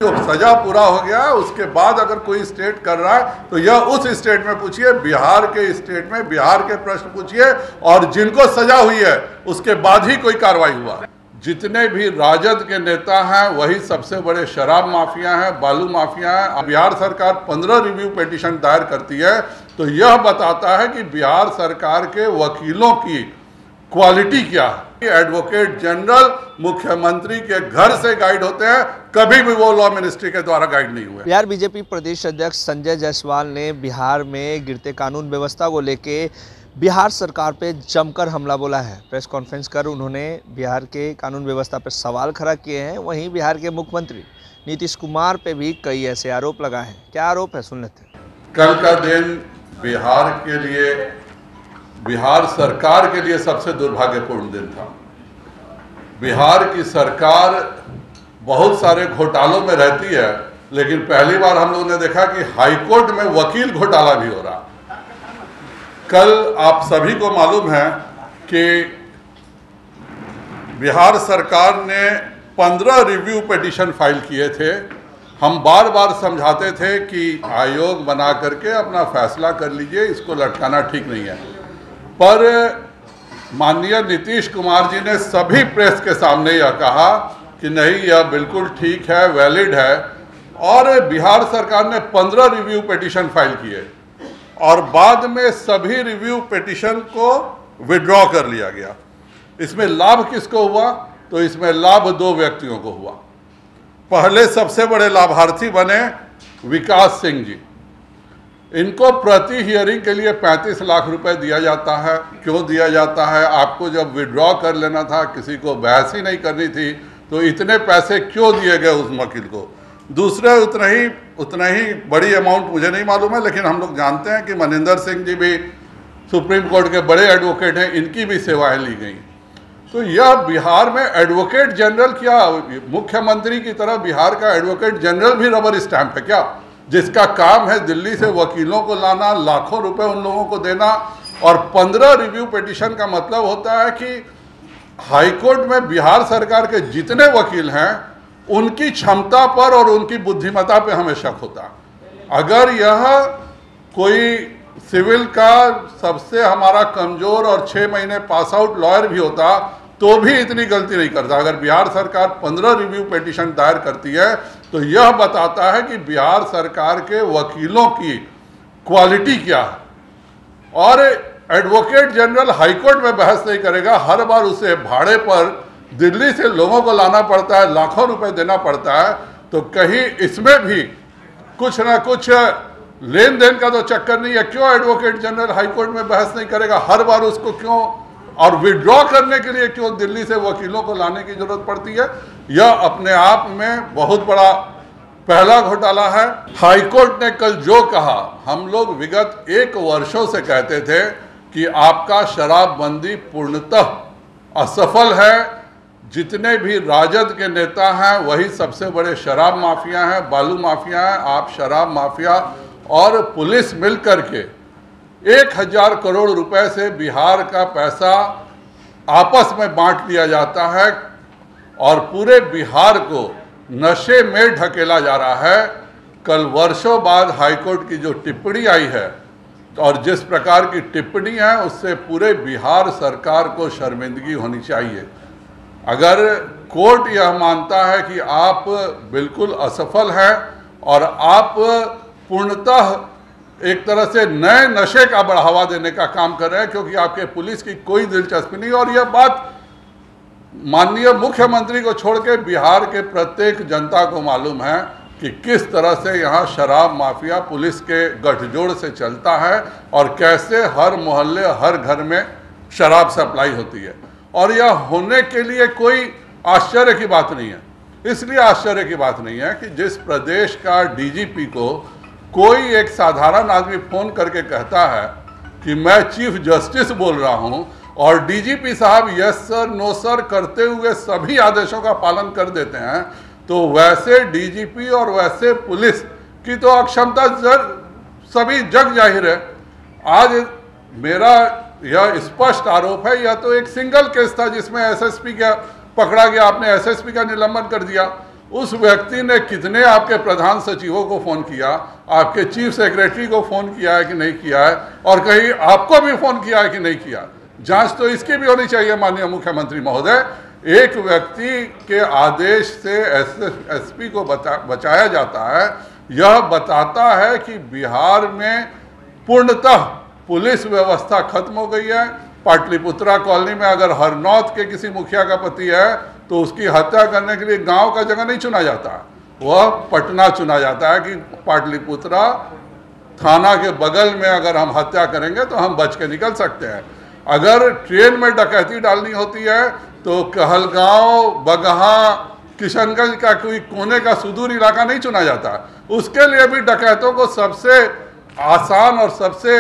तो सजा पूरा हो गया, उसके बाद अगर कोई स्टेट कर रहा है तो यह उस स्टेट में पूछिए, बिहार के स्टेट में बिहार के प्रश्न पूछिए, और जिनको सजा हुई है उसके बाद ही कोई कार्रवाई हुआ। जितने भी राजद के नेता हैं वही सबसे बड़े शराब माफिया हैं, बालू माफिया हैं। बिहार सरकार 15 रिव्यू पिटीशन दायर करती है तो यह बताता है कि बिहार सरकार के वकीलों की क्वालिटी क्या है। एडवोकेट जनरल मुख्यमंत्री के घर से गाइड होते हैं, कभी भी वो लॉ मिनिस्ट्री के द्वारा गाइड नहीं हुए। बिहार बीजेपी प्रदेश अध्यक्ष संजय जायसवाल ने बिहार में गिरते कानून व्यवस्था को लेके बिहार सरकार पे जमकर हमला बोला है। प्रेस कॉन्फ्रेंस कर उन्होंने बिहार के कानून व्यवस्था पर सवाल खड़ा किए हैं। वहीं बिहार के मुख्यमंत्री नीतीश कुमार पे भी कई ऐसे आरोप लगाए हैं। क्या आरोप है, सुन लेते हैं। कल का दिन बिहार के लिए, बिहार सरकार के लिए सबसे दुर्भाग्यपूर्ण दिन था। बिहार की सरकार बहुत सारे घोटालों में रहती है, लेकिन पहली बार हम लोगों ने देखा कि हाईकोर्ट में वकील घोटाला भी हो रहा। कल आप सभी को मालूम है कि बिहार सरकार ने 15 रिव्यू पिटीशन फाइल किए थे। हम बार बार समझाते थे कि आयोग बना करके अपना फैसला कर लीजिए, इसको लटकाना ठीक नहीं है। पर माननीय नीतीश कुमार जी ने सभी प्रेस के सामने यह कहा कि नहीं, यह बिल्कुल ठीक है, वैलिड है, और बिहार सरकार ने 15 रिव्यू पिटीशन फाइल किए और बाद में सभी रिव्यू पिटीशन को विड्रॉ कर लिया गया। इसमें लाभ किसको हुआ? तो इसमें लाभ 2 व्यक्तियों को हुआ। पहले सबसे बड़े लाभार्थी बने विकास सिंह जी। इनको प्रति हियरिंग के लिए 35 लाख रुपए दिया जाता है। क्यों दिया जाता है? आपको जब विड्रॉ कर लेना था, किसी को बहस ही नहीं करनी थी, तो इतने पैसे क्यों दिए गए उस वकील को? दूसरे उतना ही बड़ी अमाउंट मुझे नहीं मालूम है, लेकिन हम लोग जानते हैं कि मनिंदर सिंह जी भी सुप्रीम कोर्ट के बड़े एडवोकेट हैं, इनकी भी सेवाएं ली गई। तो यह बिहार में एडवोकेट जनरल, क्या मुख्यमंत्री की तरह बिहार का एडवोकेट जनरल भी रबर स्टैंप है क्या, जिसका काम है दिल्ली से वकीलों को लाना, लाखों रुपए उन लोगों को देना? और 15 रिव्यू पिटीशन का मतलब होता है कि हाईकोर्ट में बिहार सरकार के जितने वकील हैं उनकी क्षमता पर और उनकी बुद्धिमत्ता पे हमें शक होता है। अगर यह कोई सिविल का सबसे हमारा कमजोर और 6 महीने पास आउट लॉयर भी होता तो भी इतनी गलती नहीं करता। अगर बिहार सरकार 15 रिव्यू पिटीशन दायर करती है तो यह बताता है कि बिहार सरकार के वकीलों की क्वालिटी क्या है। और एडवोकेट जनरल हाईकोर्ट में बहस नहीं करेगा, हर बार उसे भाड़े पर दिल्ली से लोगों को लाना पड़ता है, लाखों रुपए देना पड़ता है। तो कहीं इसमें भी कुछ ना कुछ लेन देन का तो चक्कर नहीं है? क्यों एडवोकेट जनरल हाईकोर्ट में बहस नहीं करेगा? हर बार उसको क्यों, और विड्रॉ करने के लिए क्यों दिल्ली से वकीलों को लाने की जरूरत पड़ती है? यह अपने आप में बहुत बड़ा पहला घोटाला है। हाईकोर्ट ने कल जो कहा, हम लोग विगत 1 वर्षों से कहते थे कि आपका शराबबंदी पूर्णतः असफल है। जितने भी राजद के नेता हैं वही सबसे बड़े शराब माफिया हैं, बालू माफिया हैं। आप शराब माफिया और पुलिस मिलकर के 1000 करोड़ रुपए से बिहार का पैसा आपस में बांट लिया जाता है और पूरे बिहार को नशे में ढकेला जा रहा है। कल वर्षों बाद हाईकोर्ट की जो टिप्पणी आई है, और जिस प्रकार की टिप्पणी है, उससे पूरे बिहार सरकार को शर्मिंदगी होनी चाहिए। अगर कोर्ट यह मानता है कि आप बिल्कुल असफल हैं और आप पूर्णतः एक तरह से नए नशे का बढ़ावा देने का काम कर रहे हैं, क्योंकि आपके पुलिस की कोई दिलचस्पी नहीं, और यह बात माननीय मुख्यमंत्री को छोड़ के बिहार के प्रत्येक जनता को मालूम है कि किस तरह से यहाँ शराब माफिया पुलिस के गठजोड़ से चलता है और कैसे हर मोहल्ले, हर घर में शराब सप्लाई होती है। और यह होने के लिए कोई आश्चर्य की बात नहीं है। इसलिए आश्चर्य की बात नहीं है कि जिस प्रदेश का डीजीपी को कोई एक साधारण आदमी फोन करके कहता है कि मैं चीफ जस्टिस बोल रहा हूं, और डीजीपी साहब यस सर, नो सर करते हुए सभी आदेशों का पालन कर देते हैं, तो वैसे डीजीपी और वैसे पुलिस की तो अक्षमता सभी जग जाहिर है। आज मेरा यह स्पष्ट आरोप है, यह तो एक सिंगल केस था जिसमें एसएसपी का पकड़ा गया, आपने एसएसपी का निलंबन कर दिया। उस व्यक्ति ने कितने आपके प्रधान सचिवों को फ़ोन किया, आपके चीफ सेक्रेटरी को फ़ोन किया है कि नहीं किया है, और कहीं आपको भी फ़ोन किया है कि नहीं किया। जांच तो इसकी भी होनी चाहिए माननीय मुख्यमंत्री महोदय। एक व्यक्ति के आदेश से एसपी को बचाया जाता है, यह बताता है कि बिहार में पूर्णतः पुलिस व्यवस्था खत्म हो गई है। पाटलिपुत्रा कॉलोनी में अगर हरनौत के किसी मुखिया का पति है तो उसकी हत्या करने के लिए गांव का जगह नहीं चुना जाता, वह पटना चुना जाता है कि पाटलिपुत्रा थाना के बगल में अगर हम हत्या करेंगे तो हम बच के निकल सकते हैं। अगर ट्रेन में डकैती डालनी होती है तो कहलगांव, बगहा, किशनगंज का कोई कोने का सुदूर इलाका नहीं चुना जाता। उसके लिए भी डकैतों को सबसे आसान और सबसे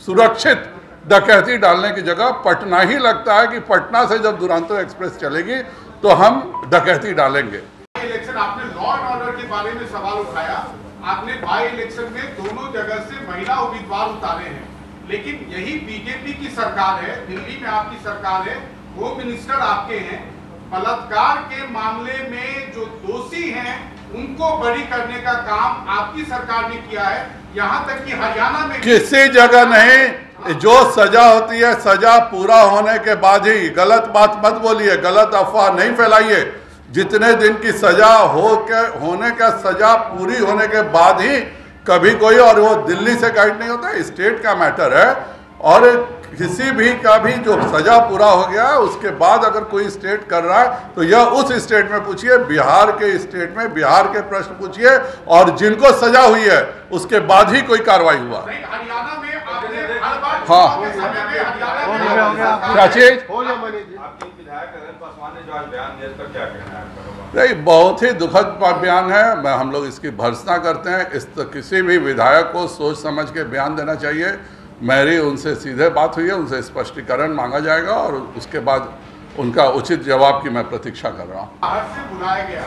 सुरक्षित डकैती डालने की जगह पटना ही लगता है कि पटना से जब दुरंतो एक्सप्रेस चलेगी तो हम डकैती डालेंगे। इलेक्शन आपने लॉ एंड ऑर्डर के बारे में सवाल उठाया। आपने बाई इलेक्शन में दोनों जगह से महिला उम्मीदवार उतारे हैं, लेकिन यही बीजेपी की सरकार है, दिल्ली में आपकी सरकार है, होम मिनिस्टर आपके हैं। बलात्कार के मामले में जो दोषी हैं उनको बरी करने का काम आपकी सरकार ने किया है। यहाँ तक कि हरियाणा में किसी जगह नहीं, जो सजा होती है सजा पूरा होने के बाद ही। गलत बात मत बोलिए, गलत अफवाह नहीं फैलाइए। जितने दिन की सजा होने का सजा पूरी होने के बाद ही कभी कोई, और वो दिल्ली से गाइड नहीं होता, स्टेट का मैटर है। और किसी भी का भी जो सजा पूरा हो गया उसके बाद अगर कोई स्टेट कर रहा है तो यह उस स्टेट में पूछिए, बिहार के स्टेट में बिहार के प्रश्न पूछिए, और जिनको सजा हुई है उसके बाद ही कोई कार्रवाई हुआ। हरियाणा में आपने हर बार हाँ, क्या चीज नहीं, बहुत ही दुखद बयान है। हम लोग इसकी भर्त्सना करते हैं। किसी भी विधायक को सोच समझ के बयान देना चाहिए। मेरी उनसे सीधे बात हुई है, उनसे स्पष्टीकरण मांगा जाएगा और उसके बाद उनका उचित जवाब की मैं प्रतीक्षा कर रहा हूँ। बाहर से बुलाया गया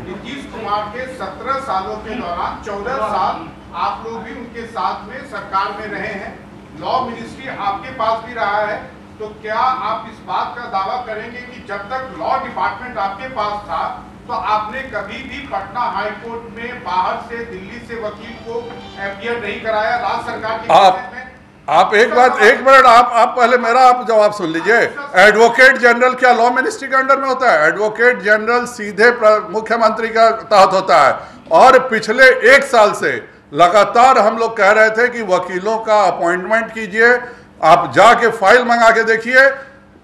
नीतीश कुमार के 17 सालों के दौरान 14 साल आप लोग भी उनके साथ में सरकार में रहे हैं, लॉ मिनिस्ट्री आपके पास भी रहा है, तो क्या आप इस बात का दावा करेंगे कि जब तक लॉ डिपार्टमेंट आपके पास था तो आपने कभी भी पटना हाई कोर्ट में बाहर से, दिल्ली से वकील को अपीयर नहीं कराया? राज्य सरकार की आप एक मिनट आप पहले मेरा आप जवाब सुन लीजिए। एडवोकेट जनरल क्या लॉ मिनिस्ट्री के अंडर में होता है? एडवोकेट जनरल सीधे मुख्यमंत्री का तहत होता है। और पिछले 1 साल से लगातार हम लोग कह रहे थे कि वकीलों का अपॉइंटमेंट कीजिए। आप जाके फाइल मंगा के देखिए,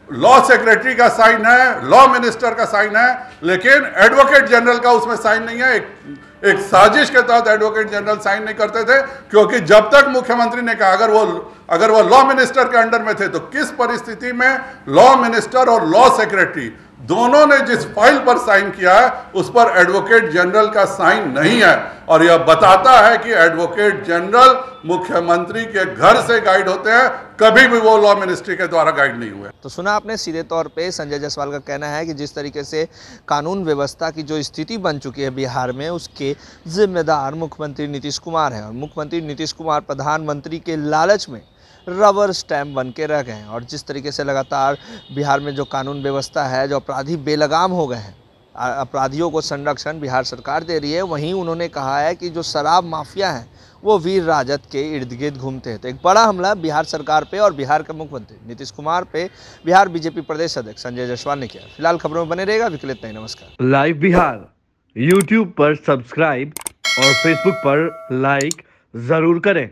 लॉ सेक्रेटरी का साइन है, लॉ मिनिस्टर का साइन है, लेकिन एडवोकेट जनरल का उसमें साइन नहीं है। एक साजिश के तहत एडवोकेट जनरल साइन नहीं करते थे, क्योंकि जब तक मुख्यमंत्री ने कहा अगर वो लॉ मिनिस्टर के अंडर में थे तो किस परिस्थिति में लॉ मिनिस्टर और लॉ सेक्रेटरी दोनों ने जिस फाइल पर साइन किया है उस पर एडवोकेट जनरल का साइन नहीं है। और यह बताता है कि एडवोकेट जनरल मुख्यमंत्री के घर से गाइड होते हैं, कभी भी वो लॉ मिनिस्ट्री के द्वारा गाइड नहीं हुए। तो सुना आपने, सीधे तौर पे संजय जायसवाल का कहना है कि जिस तरीके से कानून व्यवस्था की जो स्थिति बन चुकी है बिहार में, उसके जिम्मेदार मुख्यमंत्री नीतीश कुमार हैं। और मुख्यमंत्री नीतीश कुमार प्रधानमंत्री के लालच में रबर स्टैम्प बन के रह गए हैं। और जिस तरीके से लगातार बिहार में जो कानून व्यवस्था है, जो अपराधी बेलगाम हो गए हैं, अपराधियों को संरक्षण बिहार सरकार दे रही है, वहीं उन्होंने कहा है कि जो शराब माफिया हैं वो वीर राजद के इर्द गिर्द घूमते हैं। तो एक बड़ा हमला बिहार सरकार पे और बिहार के मुख्यमंत्री नीतीश कुमार पे बिहार बीजेपी प्रदेश अध्यक्ष संजय जायसवाल ने किया। फिलहाल खबरों में बने रहेगा, अभी के लिए इतना ही। नमस्कार। लाइव बिहार यूट्यूब पर सब्सक्राइब और फेसबुक पर लाइक जरूर करें।